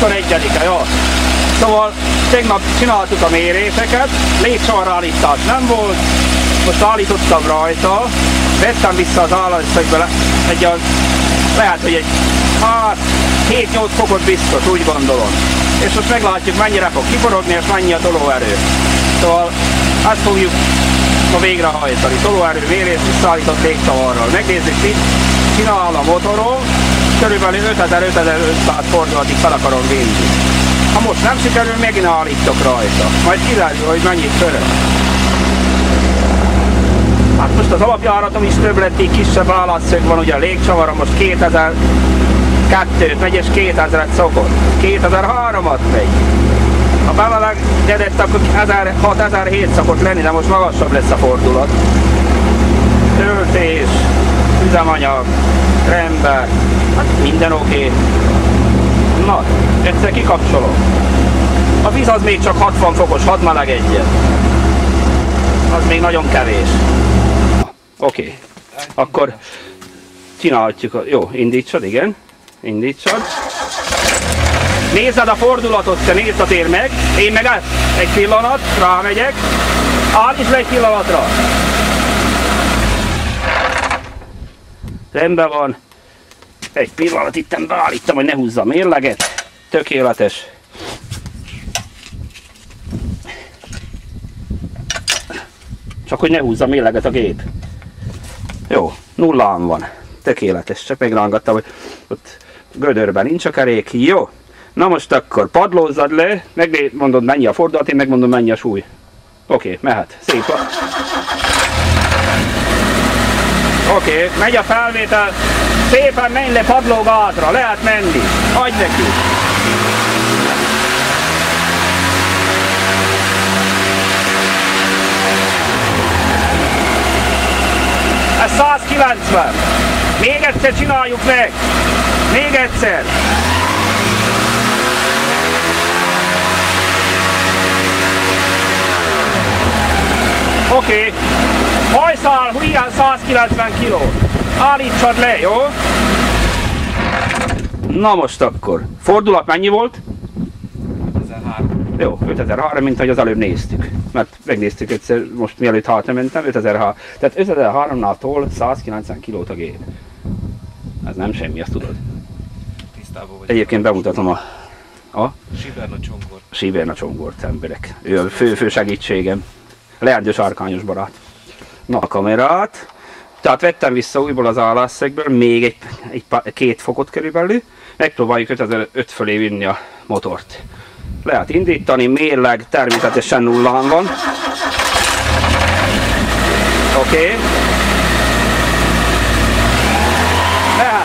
21-e, jó. Szóval tegnap csináltuk a méréseket, légcsavarrállítás nem volt, most állítottam rajta, vettem vissza az állatszögből lehet, hogy egy 7-8 fokot biztos, úgy gondolom. És most meglátjuk, mennyire fog kiforogni, és mennyi a tolóerő. Szóval ezt fogjuk ma végrehajtani. Tolóerő mérés visszaállított légcsavarral. Megnézzük, mit csinál a motorom. Körülbelül 5000-5500 fordulatig fel akarom vinni. Ha most nem sikerül, megint állítok rajta. Majd kiderül, hogy mennyit pörög. Hát most az alapjáratom is több lett, így kisebb állatszög van, ugye a légcsavarom most 2002-t megy és 2000-et szokott. 2003-at megy. Ha bemelegedett, akkor 6000-1700 szokott lenni, de most magasabb lesz a fordulat. Töltés, üzemanyag, rendben, hát minden oké. Na, egyszer kikapcsolom. A víz az még csak 60 fokos, hadd melegedjen. Az még nagyon kevés. Oké. Akkor csinálhatjuk. Jó, indítsad, igen. Indítsad. Nézzed a fordulatot, te nézd a tér meg. Én meg egy pillanat, rámegyek. Állíts le egy pillanatra. Rendben van. Egy pillanat, itten beállítom, hogy ne húzza a mérleget. Tökéletes. Csak hogy ne húzza a mérleget a gép. Jó, nullán van. Tökéletes. Csak megrángattam, hogy ott gödörben nincs a kerék. Jó. Na most akkor padlózzad le, megmondod mennyi a fordulat, én megmondom mennyi a súly. Oké, mehet. Szép. Oké, megy a felvétel. Szépen menj le padlógázra, lehet menni. Adj neki. Ez 190. Még egyszer csináljuk meg. Még egyszer. Oké. Hajszál, hülyán 190 kg. Állítsad le, jó? Na most akkor. Fordulat mennyi volt? 5003. Jó, 5003, mint ahogy az előbb néztük. Mert megnéztük egyszer, most mielőtt hátra mentem, 5003. Tehát 5003-nál tol 190 kg a gép. Ez nem semmi, azt tudod. Tisztában vagy. Egyébként bemutatom a Siberna Csongor. Siberna Csongort emberek. Ő a fő segítségem. Leendős árkányos barát. Na a kamerát. Tehát vettem vissza újból az állásszögből, még két fokot körülbelül. Megpróbáljuk 5005 fölé vinni a motort. Lehet indítani, mérleg természetesen nullán van. Oké. Lehet.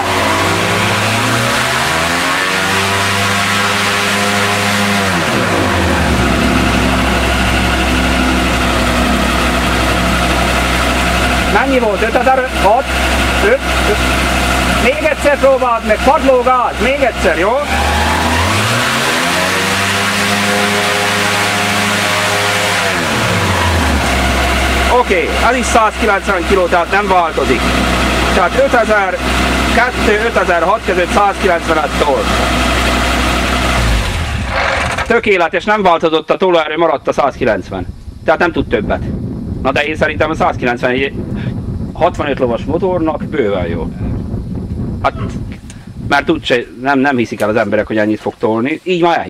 Mennyi volt? 5006? 5? Még egyszer próbáld meg, padlógáz, még egyszer, jó? Oké, ez is 190 kg, tehát nem változik. Tehát 5002-5006 között 190-et tol. Tökéletes, nem változott a tolóerő, maradt a 190. Tehát nem tud többet. Na de én szerintem a 190 65 lovas motornak bőven jó. Hát, mert úgyse nem hiszik el az emberek, hogy ennyit fog tolni. Így már